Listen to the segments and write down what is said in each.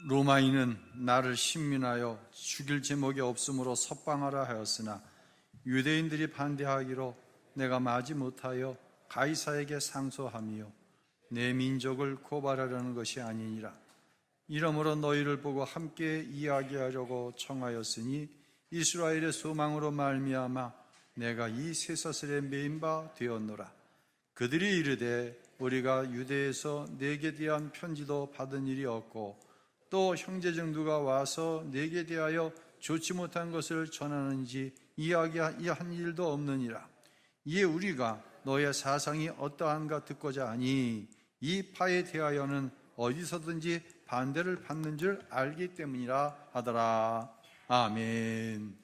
로마인은 나를 신문하여 죽일 제목이 없으므로 석방하라 하였으나 유대인들이 반대하기로 내가 마지 못하여 가이사에게 상소하며 내 민족을 고발하려는 것이 아니니라. 이러므로 너희를 보고 함께 이야기하려고 청하였으니 이스라엘의 소망으로 말미암아 내가 이 쇠사슬에 매인 바 되었노라. 그들이 이르되 우리가 유대에서 내게 대한 편지도 받은 일이 없고 또 형제중 누가 와서 내게 대하여 좋지 못한 것을 전하는지 이야기한 일도 없느니라. 이에 우리가 너의 사상이 어떠한가 듣고자 하니 이 파에 대하여는 어디서든지 반대를 받는 줄 알기 때문이라 하더라. 아멘.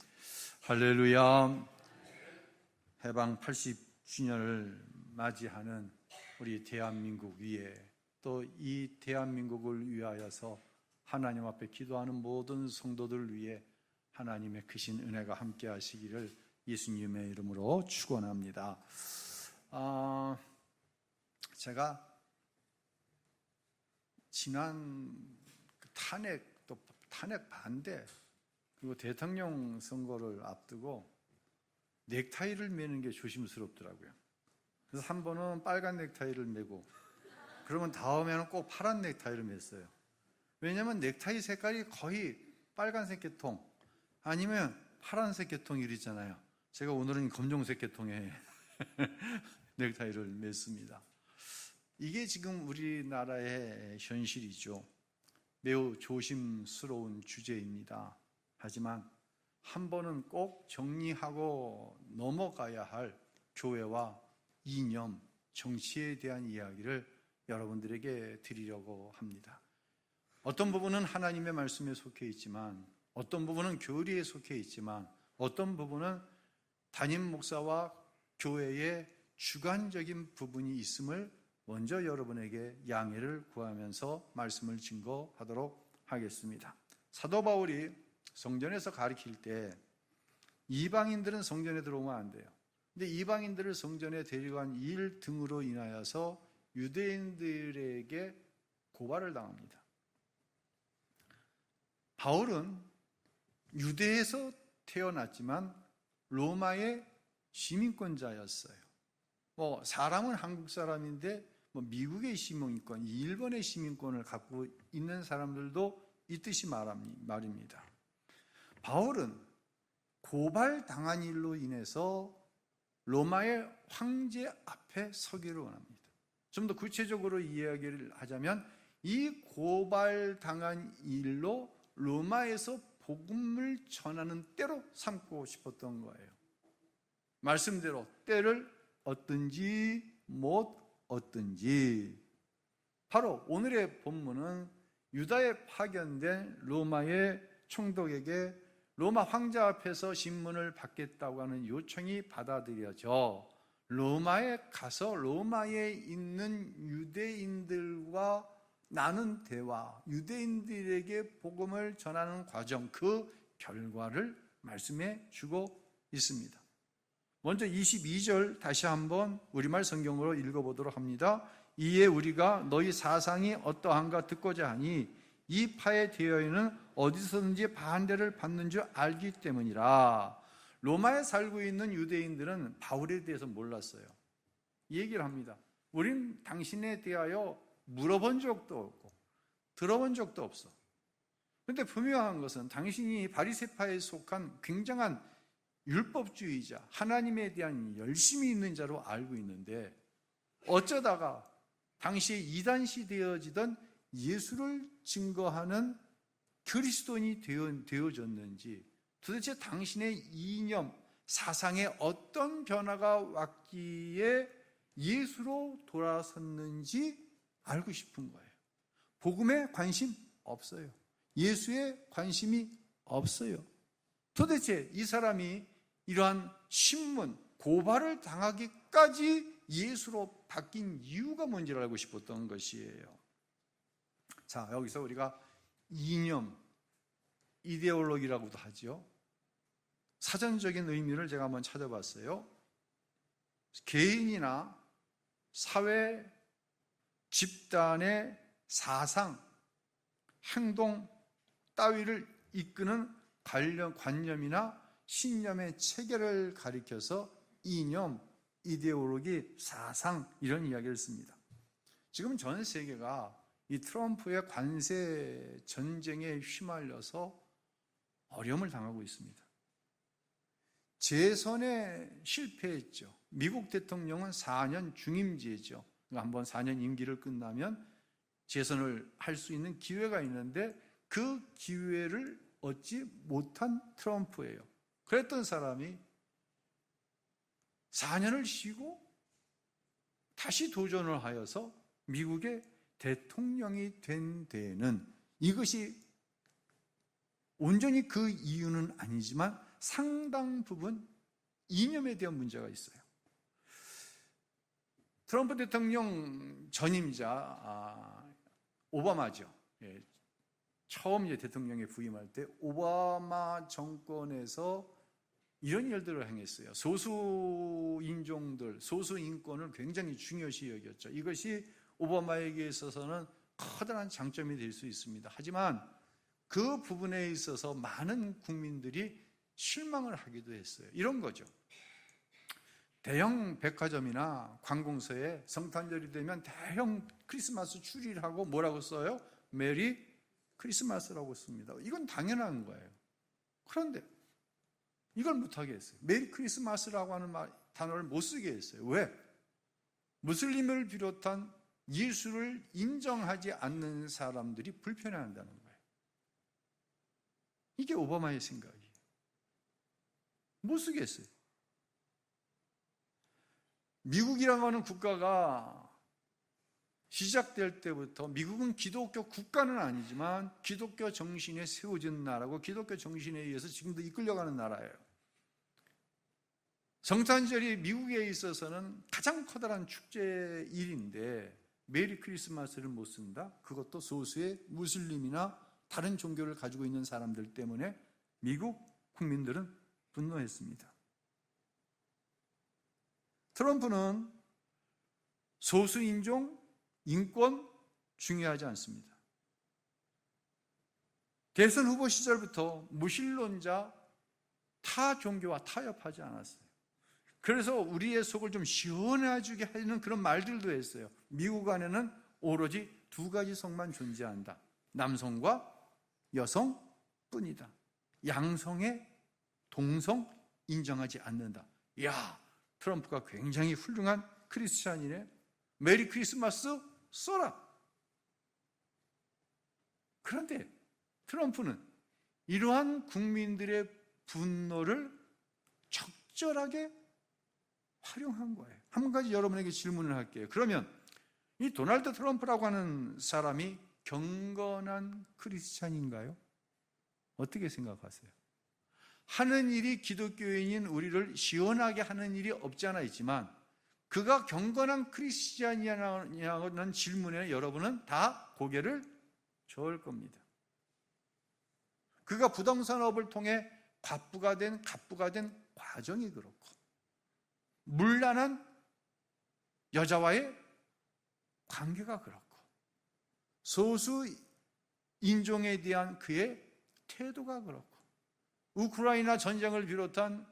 할렐루야. 해방 80주년을 맞이하는 우리 대한민국 위에 또 이 대한민국을 위하여서 하나님 앞에 기도하는 모든 성도들 위해 하나님의 크신 은혜가 함께 하시기를 예수님의 이름으로 축원합니다. 제가 지난 탄핵, 또 탄핵 반대, 그리고 대통령 선거를 앞두고 넥타이를 매는 게 조심스럽더라고요. 그래서 한 번은 빨간 넥타이를 매고, 그러면 다음에는 꼭 파란 넥타이를 맸어요. 왜냐하면 넥타이 색깔이 거의 빨간색 계통 아니면 파란색 계통 이랬잖아요. 제가 오늘은 검정색 계통의 넥타이를 맸습니다. 이게 지금 우리나라의 현실이죠. 매우 조심스러운 주제입니다. 하지만 한 번은 꼭 정리하고 넘어가야 할 교회와 이념, 정치에 대한 이야기를 여러분들에게 드리려고 합니다. 어떤 부분은 하나님의 말씀에 속해 있지만, 어떤 부분은 교리에 속해 있지만, 어떤 부분은 담임 목사와 교회의 주관적인 부분이 있음을 먼저 여러분에게 양해를 구하면서 말씀을 증거하도록 하겠습니다. 사도 바울이 성전에서 가르칠 때 이방인들은 성전에 들어오면 안 돼요. 근데 이방인들을 성전에 데려간 일 등으로 인하여서 유대인들에게 고발을 당합니다. 바울은 유대에서 태어났지만 로마의 시민권자였어요. 사람은 한국 사람인데 미국의 시민권, 일본의 시민권을 갖고 있는 사람들도 있듯이 말입니다. 바울은 고발당한 일로 인해서 로마의 황제 앞에 서기를 원합니다. 좀 더 구체적으로 이야기를 하자면 이 고발당한 일로 로마에서 복음을 전하는 때로 삼고 싶었던 거예요. 말씀대로 때를 얻든지 못 얻든지. 바로 오늘의 본문은 유다에 파견된 로마의 총독에게 로마 황제 앞에서 신문을 받겠다고 하는 요청이 받아들여져 로마에 가서 로마에 있는 유대인들과 나눈 대화, 유대인들에게 복음을 전하는 과정, 그 결과를 말씀해 주고 있습니다. 먼저 22절 다시 한번 우리말 성경으로 읽어보도록 합니다. 이에 우리가 너희 사상이 어떠한가 듣고자 하니 이 파에 대하여는 어디서든지 반대를 받는 줄 알기 때문이라. 로마에 살고 있는 유대인들은 바울에 대해서 몰랐어요. 이 얘기를 합니다. 우린 당신에 대하여 물어본 적도 없고 들어본 적도 없어. 그런데 분명한 것은 당신이 바리새파에 속한 굉장한 율법주의자, 하나님에 대한 열심이 있는 자로 알고 있는데 어쩌다가 당시에 이단시 되어지던 예수를 증거하는 그리스도인이 되어졌는지, 도대체 당신의 이념, 사상에 어떤 변화가 왔기에 예수로 돌아섰는지 알고 싶은 거예요. 복음에 관심 없어요. 예수에 관심이 없어요. 도대체 이 사람이 이러한 신문, 고발을 당하기까지 예수로 바뀐 이유가 뭔지를 알고 싶었던 것이에요. 자, 여기서 우리가 이념, 이데올로기라고도 하죠. 사전적인 의미를 제가 한번 찾아봤어요. 개인이나 사회, 집단의 사상, 행동 따위를 이끄는 관념이나 신념의 체계를 가리켜서 이념, 이데올로기, 사상 이런 이야기를 씁니다. 지금 전 세계가 이 트럼프의 관세 전쟁에 휘말려서 어려움을 당하고 있습니다. 재선에 실패했죠. 미국 대통령은 4년 중임제죠. 한번 4년 임기를 끝나면 재선을 할 수 있는 기회가 있는데 그 기회를 얻지 못한 트럼프예요. 그랬던 사람이 4년을 쉬고 다시 도전을 하여서 미국의 대통령이 된 데에는 이것이 온전히 그 이유는 아니지만 상당 부분 이념에 대한 문제가 있어요. 트럼프 대통령 전임자 오바마죠. 처음 이제 대통령에 부임할 때 오바마 정권에서 이런 일들을 행했어요. 소수 인종들, 소수 인권을 굉장히 중요시 여겼죠. 이것이 오바마에게 있어서는 커다란 장점이 될 수 있습니다. 하지만 그 부분에 있어서 많은 국민들이 실망을 하기도 했어요. 이런 거죠. 대형 백화점이나 관공서에 성탄절이 되면 대형 크리스마스 추리를 하고 뭐라고 써요? 메리 크리스마스라고 씁니다. 이건 당연한 거예요. 그런데 이걸 못하게 했어요. 메리 크리스마스라고 하는 단어를 못 쓰게 했어요. 왜? 무슬림을 비롯한 예수를 인정하지 않는 사람들이 불편해한다는 거예요. 이게 오바마의 생각이에요. 못 쓰게 했어요. 미국이라고 하는 국가가 시작될 때부터 미국은 기독교 국가는 아니지만 기독교 정신에 세워진 나라고 기독교 정신에 의해서 지금도 이끌려가는 나라예요. 성탄절이 미국에 있어서는 가장 커다란 축제일인데 메리 크리스마스를 못 쓴다? 그것도 소수의 무슬림이나 다른 종교를 가지고 있는 사람들 때문에 미국 국민들은 분노했습니다. 트럼프는 소수인종, 인권 중요하지 않습니다. 대선 후보 시절부터 무신론자, 타 종교와 타협하지 않았어요. 그래서 우리의 속을 좀 시원해지게 하는 그런 말들도 했어요. 미국 안에는 오로지 두 가지 성만 존재한다. 남성과 여성뿐이다. 양성의 동성 인정하지 않는다. 이야, 트럼프가 굉장히 훌륭한 크리스찬이네. 메리 크리스마스 써라. 그런데 트럼프는 이러한 국민들의 분노를 적절하게 활용한 거예요. 한 가지 여러분에게 질문을 할게요. 그러면 이 도널드 트럼프라고 하는 사람이 경건한 크리스찬인가요? 어떻게 생각하세요? 하는 일이 기독교인인 우리를 시원하게 하는 일이 없지 않아 있지만 그가 경건한 크리스찬이냐는 질문에 여러분은 다 고개를 저을 겁니다. 그가 부동산업을 통해 갑부가 된 과정이 그렇고 문란한 여자와의 관계가 그렇고 소수 인종에 대한 그의 태도가 그렇고 우크라이나 전쟁을 비롯한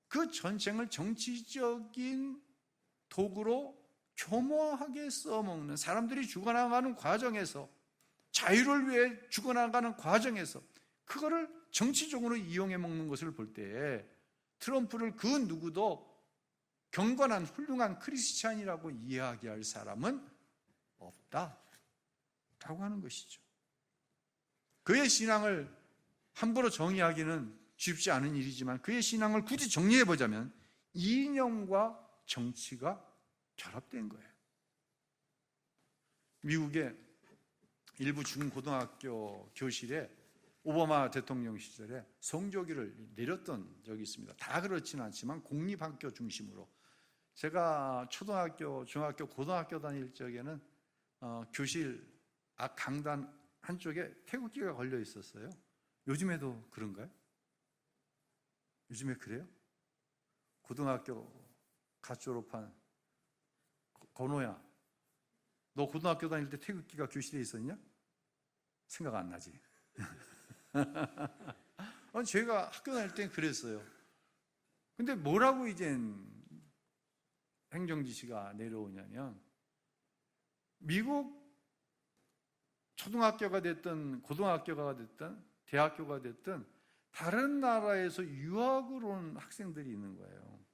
그 전쟁을 정치적인 도구로 교묘하게 써먹는 사람들이 죽어나가는 과정에서 자유를 위해 죽어나가는 과정에서 그거를 정치적으로 이용해 먹는 것을 볼 때 트럼프를 그 누구도 경건한 훌륭한 크리스찬이라고 이야기할 사람은 없다라고 하는 것이죠. 그의 신앙을 함부로 정의하기는 쉽지 않은 일이지만 그의 신앙을 굳이 정리해보자면 이념과 정치가 결합된 거예요. 미국의 일부 중고등학교 교실에 오바마 대통령 시절에 성조기를 내렸던 적이 있습니다. 다 그렇지는 않지만 공립학교 중심으로. 제가 초등학교, 중학교, 고등학교 다닐 적에는 교실 앞 강단 한쪽에 태극기가 걸려 있었어요. 요즘에도 그런가요? 요즘에 그래요? 고등학교 갓 졸업한 건호야, 너 고등학교 다닐 때 태극기가 교실에 있었냐? 생각 안 나지? 제가 학교 다닐 땐 그랬어요. 근데 뭐라고 이젠 행정지시가 내려오냐면, 미국 초등학교가 됐든 고등학교가 됐든 대학교가 됐든 다른 나라에서 유학을 온 학생들이 있는 거예요.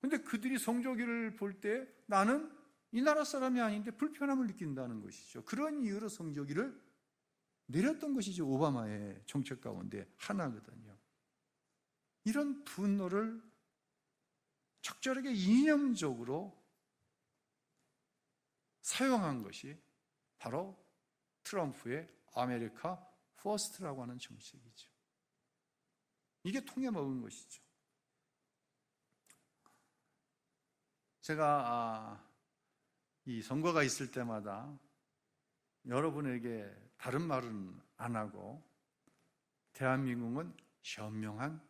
근데 그들이 성적을 볼 때 나는 이 나라 사람이 아닌데 불편함을 느낀다는 것이죠. 그런 이유로 성적을 내렸던 것이죠. 오바마의 정책 가운데 하나거든요. 이런 분노를 적절하게 이념적으로 사용한 것이 바로 트럼프의 아메리카 퍼스트라고 하는 정책이죠. 이게 통해 먹은 것이죠. 제가 이 선거가 있을 때마다 여러분에게 다른 말은 안 하고, 대한민국은 현명한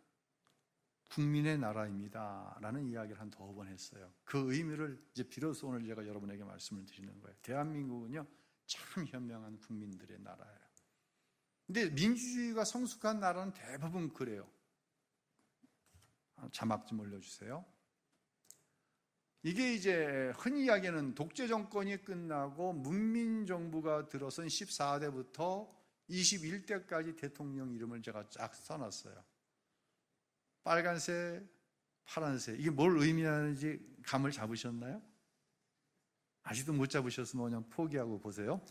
국민의 나라입니다 라는 이야기를 한 2번 했어요. 그 의미를 이제 비로소 오늘 제가 여러분에게 말씀을 드리는 거예요. 대한민국은요, 참 현명한 국민들의 나라예요. 근데 민주주의가 성숙한 나라는 대부분 그래요. 자막 좀 올려주세요. 이게 이제 흔히 이야기하는 독재 정권이 끝나고 문민정부가 들어선 14대부터 21대까지 대통령 이름을 제가 쫙 써놨어요. 빨간색, 파란색, 이게 뭘 의미하는지 감을 잡으셨나요? 아직도 못 잡으셨으면 그냥 포기하고 보세요.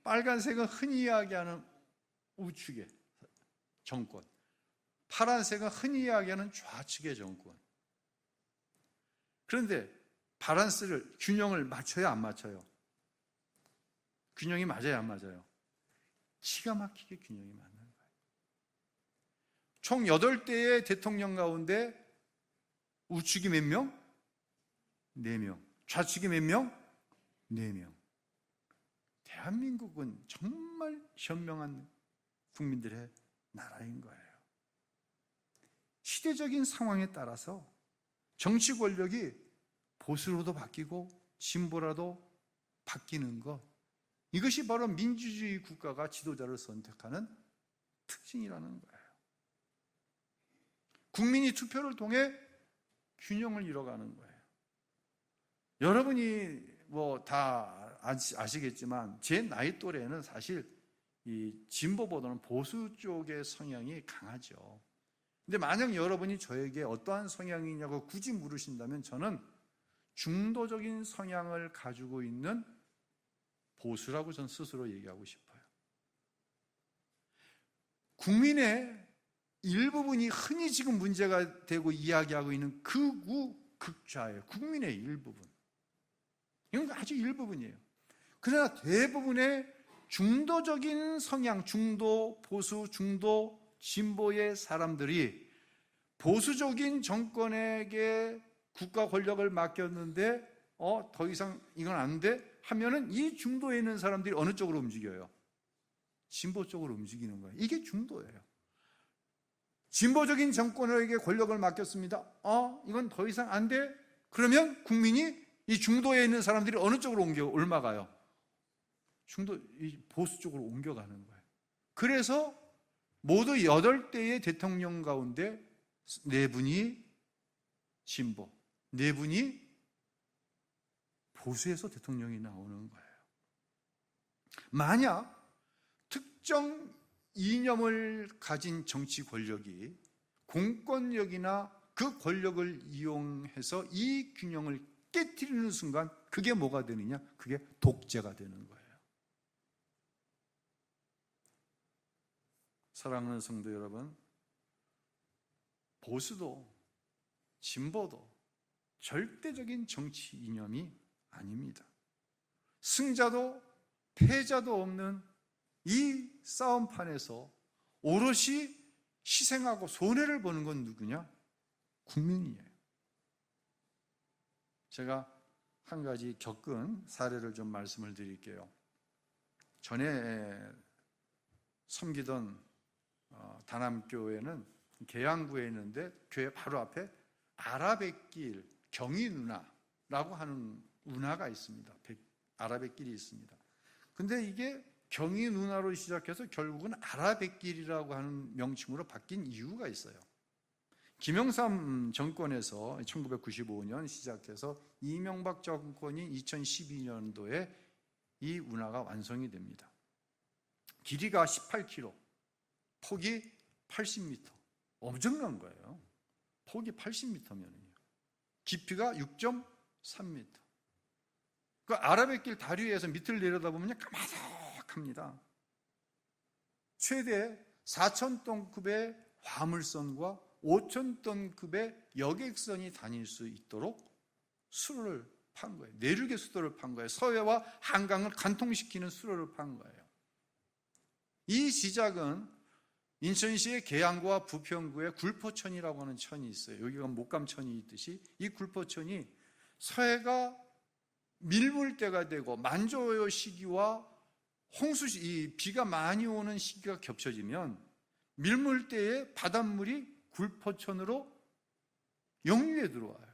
빨간색은 흔히 이야기하는 우측의 정권, 파란색은 흔히 이야기하는 좌측의 정권. 그런데 밸런스를, 균형을 맞춰야 안 맞춰요? 균형이 맞아야 안 맞아요? 기가 막히게 균형이 맞는 거예요. 총 8대의 대통령 가운데 우측이 몇 명? 4명. 좌측이 몇 명? 4명. 대한민국은 정말 현명한 국민들의 나라인 거예요. 시대적인 상황에 따라서 정치 권력이 보수로도 바뀌고 진보라도 바뀌는 것, 이것이 바로 민주주의 국가가 지도자를 선택하는 특징이라는 거예요. 국민이 투표를 통해 균형을 이뤄가는 거예요. 여러분이 뭐 다 아시겠지만 제 나이 또래는 사실 이 진보보다는 보수 쪽의 성향이 강하죠. 근데 만약 여러분이 저에게 어떠한 성향이냐고 굳이 물으신다면 저는 중도적인 성향을 가지고 있는 보수라고 전 스스로 얘기하고 싶어요. 국민의 일부분이 흔히 지금 문제가 되고 이야기하고 있는 극우, 극좌예요. 국민의 일부분. 이건 아주 일부분이에요. 그러나 대부분의 중도적인 성향, 중도, 보수, 중도, 진보의 사람들이 보수적인 정권에게 국가 권력을 맡겼는데 더 이상 이건 안 돼? 하면은 이 중도에 있는 사람들이 어느 쪽으로 움직여요? 진보 쪽으로 움직이는 거예요. 이게 중도예요. 진보적인 정권에게 권력을 맡겼습니다. 이건 더 이상 안 돼? 그러면 국민이 이 중도에 있는 사람들이 어느 쪽으로 옮겨가요? 이 보수 쪽으로 옮겨가는 거예요. 그래서 모두 8대의 대통령 가운데 4분이 진보, 4분이 보수에서 대통령이 나오는 거예요. 만약 특정 이념을 가진 정치 권력이 공권력이나 그 권력을 이용해서 이 균형을 깨트리는 순간 그게 뭐가 되느냐? 그게 독재가 되는 거예요. 사랑하는 성도 여러분, 보수도 진보도 절대적인 정치 이념이 아닙니다. 승자도 패자도 없는 이 싸움판에서 오롯이 희생하고 손해를 보는 건 누구냐? 국민이에요. 제가 한 가지 겪은 사례를 좀 말씀을 드릴게요. 전에 섬기던 다남교회는 계양구에 있는데 교회 바로 앞에 아라뱃길 경희 누나라고 하는 운하가 있습니다. 아라뱃길이 있습니다. 근데 이게 경인 운하로 시작해서 결국은 아라뱃길이라고 하는 명칭으로 바뀐 이유가 있어요. 김영삼 정권에서 1995년 시작해서 이명박 정권이 2012년도에 이 운하가 완성이 됩니다. 길이가 18km, 폭이 80m. 엄청난 거예요. 폭이 80m면요. 깊이가 6.3m. 그 아라뱃길 다리 위에서 밑을 내려다보면 까마득합니다. 최대 4,000톤급의 화물선과 5,000톤급의 여객선이 다닐 수 있도록 수로를 판 거예요. 내륙의 수도를 판 거예요. 서해와 한강을 관통시키는 수로를 판 거예요. 이 시작은 인천시의 계양구와 부평구에 굴포천이라고 하는 천이 있어요. 여기가 목감천이 있듯이 이 굴포천이 서해가 밀물때가 되고 만조의 시기와 이 비가 많이 오는 시기가 겹쳐지면 밀물때에 바닷물이 굴포천으로 영유에 들어와요.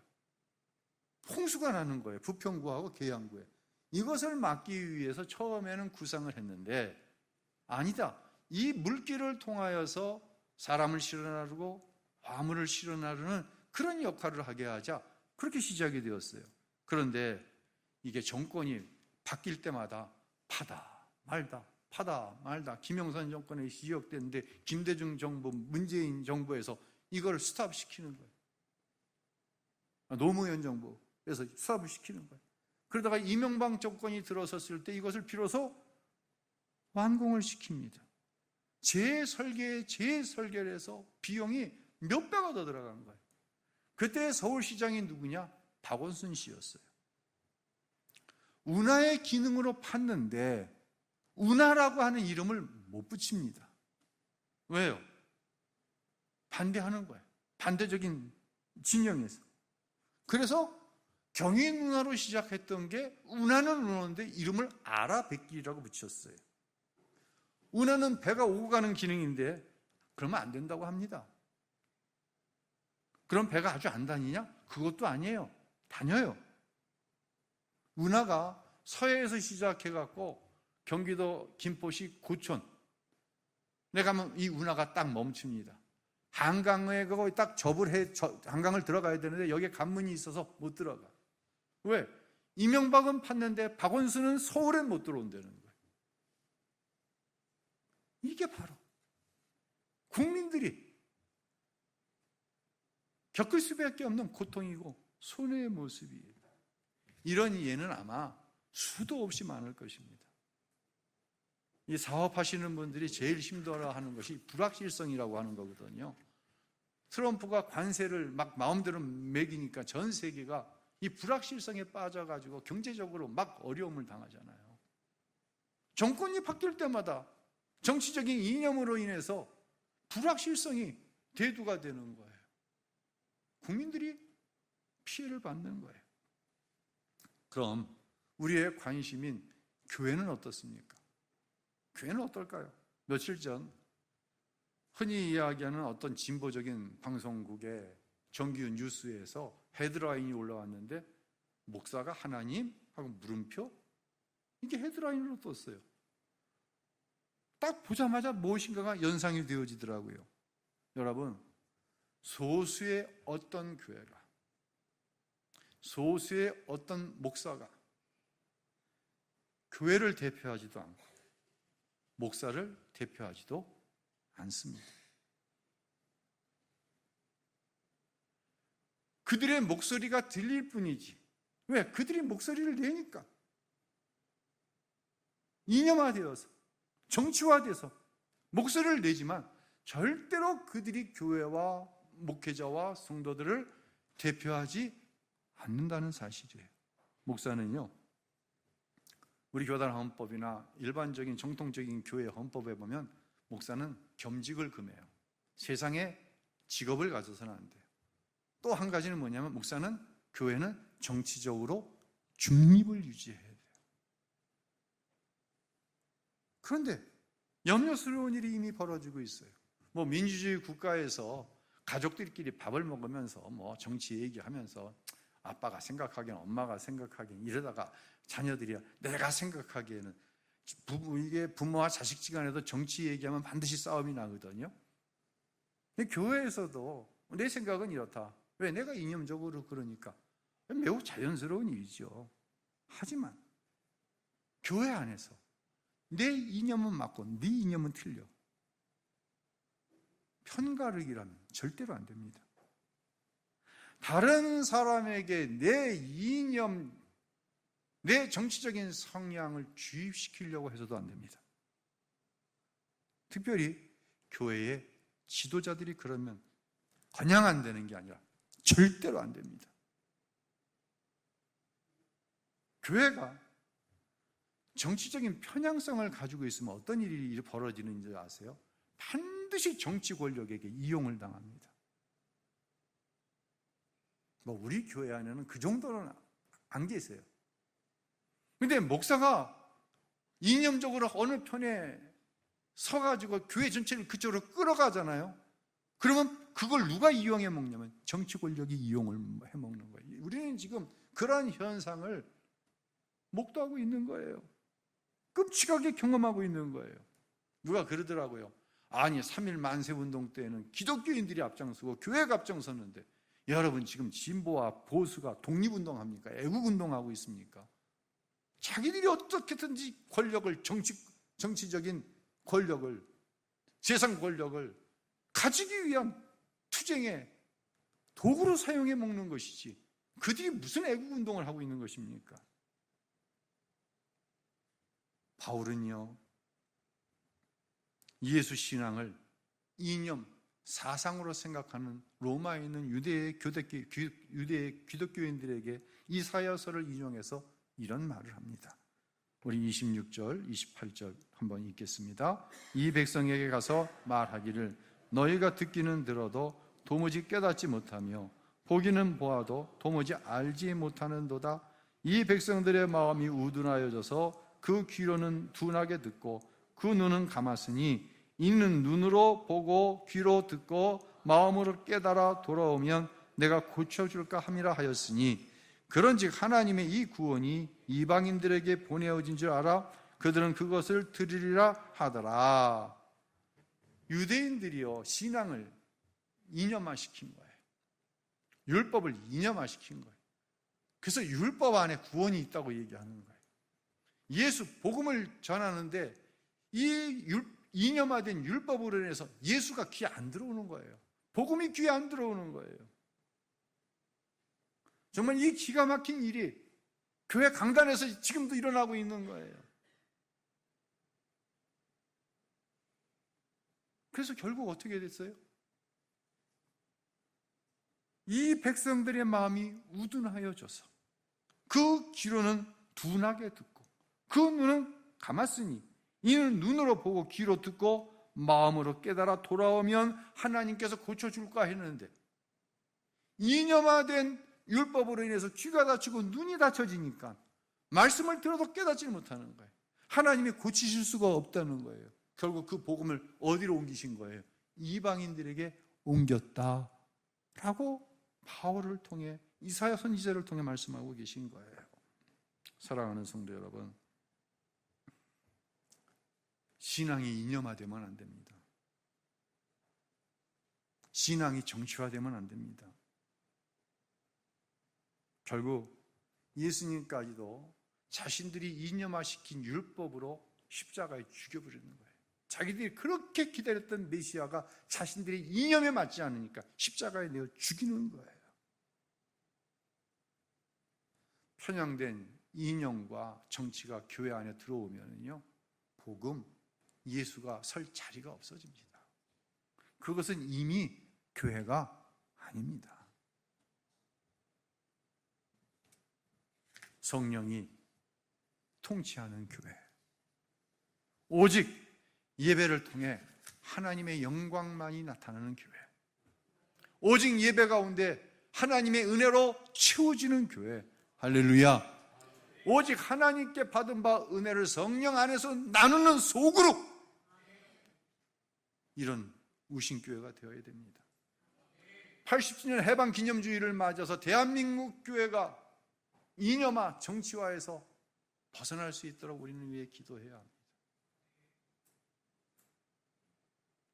홍수가 나는 거예요. 부평구하고 계양구에. 이것을 막기 위해서 처음에는 구상을 했는데 아니다. 이 물길을 통하여서 사람을 실어 나르고 화물을 실어 나르는 그런 역할을 하게 하자. 그렇게 시작이 되었어요. 그런데 이게 정권이 바뀔 때마다 파다 말다 김영삼 정권에 시작됐는데 김대중 정부, 문재인 정부에서 이걸 스탑시키는 거예요. 노무현 정부에서 스탑을 시키는 거예요. 그러다가 이명박 정권이 들어섰을 때 이것을 비로소 완공을 시킵니다. 재설계를 해서 비용이 몇 배가 더 들어간 거예요. 그때 서울시장이 누구냐? 박원순 씨였어요. 운하의 기능으로 팠는데 운하라고 하는 이름을 못 붙입니다. 왜요? 반대하는 거예요. 반대적인 진영에서. 그래서 경인 운하로 시작했던 게 운하는 운하인데 이름을 아라뱃길이라고 붙였어요. 운하는 배가 오고 가는 기능인데 그러면 안 된다고 합니다. 그럼 배가 아주 안 다니냐? 그것도 아니에요. 다녀요. 운하가 서해에서 시작해갖고 경기도 김포시 고촌 가면 이 운하가 딱 멈춥니다. 한강에 거기 딱 한강을 들어가야 되는데 여기에 관문이 있어서 못 들어가. 왜? 이명박은 팠는데 박원순은 서울엔 못 들어온다는 거예요. 이게 바로 국민들이 겪을 수밖에 없는 고통이고 손해의 모습이에요. 이런 예는 아마 수도 없이 많을 것입니다. 이 사업하시는 분들이 제일 힘들어하는 것이 불확실성이라고 하는 거거든요. 트럼프가 관세를 막 마음대로 매기니까 전 세계가 이 불확실성에 빠져가지고 경제적으로 막 어려움을 당하잖아요. 정권이 바뀔 때마다 정치적인 이념으로 인해서 불확실성이 대두가 되는 거예요. 국민들이 피해를 받는 거예요. 그럼 우리의 관심인 교회는 어떻습니까? 교회는 어떨까요? 며칠 전 흔히 이야기하는 어떤 진보적인 방송국의 정규 뉴스에서 헤드라인이 올라왔는데 목사가 하나님 하고 물음표? 이게 헤드라인으로 떴어요. 딱 보자마자 무엇인가가 연상이 되어지더라고요. 여러분, 소수의 어떤 교회가, 소수의 어떤 목사가 교회를 대표하지도 않고 목사를 대표하지도 않습니다. 그들의 목소리가 들릴 뿐이지. 왜? 그들이 목소리를 내니까. 이념화되어서, 정치화돼서 목소리를 내지만 절대로 그들이 교회와 목회자와 성도들을 대표하지 않는다는 사실이에요. 목사는요, 우리 교단 헌법이나 일반적인 정통적인 교회 헌법에 보면 목사는 겸직을 금해요. 세상에 직업을 가져서는 안 돼요. 또 한 가지는 뭐냐면 목사는 교회는 정치적으로 중립을 유지해야 돼요. 그런데 염려스러운 일이 이미 벌어지고 있어요. 뭐 민주주의 국가에서 가족들끼리 밥을 먹으면서 뭐 정치 얘기하면서 아빠가 생각하기엔 엄마가 생각하기엔 이러다가 자녀들이 내가 생각하기에는 이게 부모와 자식지간에도 정치 얘기하면 반드시 싸움이 나거든요. 근데 교회에서도 내 생각은 이렇다. 왜? 내가 이념적으로 그러니까. 매우 자연스러운 일이죠. 하지만 교회 안에서 내 이념은 맞고 네 이념은 틀려. 편가르기라면 절대로 안 됩니다. 다른 사람에게 내 이념, 내 정치적인 성향을 주입시키려고 해서도 안 됩니다. 특별히 교회의 지도자들이 그러면 그냥 안 되는 게 아니라 절대로 안 됩니다. 교회가 정치적인 편향성을 가지고 있으면 어떤 일이 벌어지는지 아세요? 반드시 정치 권력에게 이용을 당합니다. 우리 교회 안에는 그 정도는 안 계세요. 근데 목사가 이념적으로 어느 편에 서가지고 교회 전체를 그쪽으로 끌어가잖아요. 그러면 그걸 누가 이용해 먹냐면 정치 권력이 이용을 해 먹는 거예요. 우리는 지금 그러한 현상을 목도하고 있는 거예요. 끔찍하게 경험하고 있는 거예요. 누가 그러더라고요. 아니 3.1 만세운동 때는 기독교인들이 앞장서고 교회가 앞장섰는데 여러분 지금 진보와 보수가 독립운동합니까? 애국운동하고 있습니까? 자기들이 어떻게든지 권력을 정치적인 권력을 세상 권력을 가지기 위한 투쟁의 도구로 사용해 먹는 것이지 그들이 무슨 애국운동을 하고 있는 것입니까? 바울은요 예수 신앙을 이념, 사상으로 생각하는 로마에 있는 유대의 기독교인들에게 이사야서를 인용해서 이런 말을 합니다. 우리 26절, 28절 한번 읽겠습니다. 이 백성에게 가서 말하기를 너희가 듣기는 들어도 도무지 깨닫지 못하며 보기는 보아도 도무지 알지 못하는도다. 이 백성들의 마음이 우둔하여져서 그 귀로는 둔하게 듣고 그 눈은 감았으니 이는 눈으로 보고 귀로 듣고 마음으로 깨달아 돌아오면 내가 고쳐줄까 함이라 하였으니 그런즉 하나님의 이 구원이 이방인들에게 보내어진 줄 알아 그들은 그것을 들으리라 하더라. 유대인들이요 신앙을 이념화시킨 거예요. 율법을 이념화시킨 거예요. 그래서 율법 안에 구원이 있다고 얘기하는 거예요. 예수 복음을 전하는데 이 이념화된 율법으로 인해서 예수가 귀에 안 들어오는 거예요. 복음이 귀에 안 들어오는 거예요. 정말 이 기가 막힌 일이 교회 강단에서 지금도 일어나고 있는 거예요. 그래서 결국 어떻게 됐어요? 이 백성들의 마음이 우둔하여져서 그 귀로는 둔하게 듣고 그 눈은 감았으니 이는 눈으로 보고 귀로 듣고 마음으로 깨달아 돌아오면 하나님께서 고쳐줄까 했는데 이념화된 율법으로 인해서 귀가 닫히고 눈이 닫혀지니까 말씀을 들어도 깨닫지 못하는 거예요. 하나님이 고치실 수가 없다는 거예요. 결국 그 복음을 어디로 옮기신 거예요? 이방인들에게 옮겼다라고 바울을 통해 이사야 선지자를 통해 말씀하고 계신 거예요. 사랑하는 성도 여러분, 신앙이 이념화되면 안 됩니다. 신앙이 정치화되면 안 됩니다. 결국 예수님까지도 자신들이 이념화시킨 율법으로 십자가에 죽여버리는 거예요. 자기들이 그렇게 기다렸던 메시아가 자신들의 이념에 맞지 않으니까 십자가에 내어 죽이는 거예요. 편향된 이념과 정치가 교회 안에 들어오면요, 복음, 예수가 설 자리가 없어집니다. 그것은 이미 교회가 아닙니다. 성령이 통치하는 교회, 오직 예배를 통해 하나님의 영광만이 나타나는 교회, 오직 예배 가운데 하나님의 은혜로 채워지는 교회, 할렐루야. 오직 하나님께 받은 바 은혜를 성령 안에서 나누는 소그룹, 이런 우신교회가 되어야 됩니다. 80주년 해방기념주의를 맞아서 대한민국 교회가 이념화, 정치화해서 벗어날 수 있도록 우리는 위해 기도해야 합니다.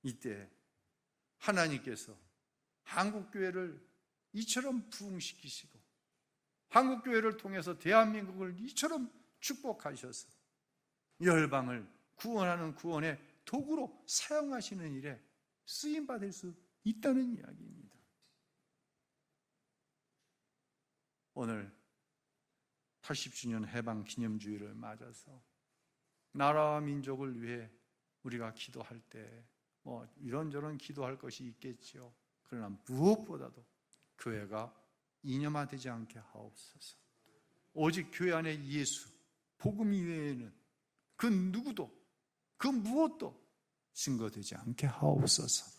이때 하나님께서 한국교회를 이처럼 부흥시키시고 한국교회를 통해서 대한민국을 이처럼 축복하셔서 열방을 구원하는 구원의 도구로 사용하시는 일에 쓰임받을 수 있다는 이야기입니다. 오늘 80주년 해방 기념주의를 맞아서 나라와 민족을 위해 우리가 기도할 때 이런저런 기도할 것이 있겠지요. 그러나 무엇보다도 교회가 이념화되지 않게 하옵소서. 오직 교회 안에 예수, 복음 이외에는 그 누구도 그 무엇도 증거되지 않게 하옵소서.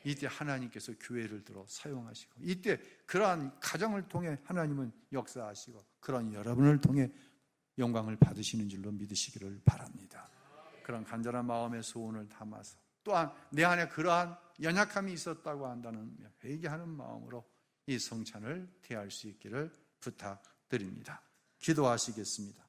이때 하나님께서 교회를 들어 사용하시고 이때 그러한 가정을 통해 하나님은 역사하시고 그런 여러분을 통해 영광을 받으시는 줄로 믿으시기를 바랍니다. 그런 간절한 마음의 소원을 담아서 또한 내 안에 그러한 연약함이 있었다고 한다는 회개하는 마음으로 이 성찬을 대할 수 있기를 부탁드립니다. 기도하시겠습니다.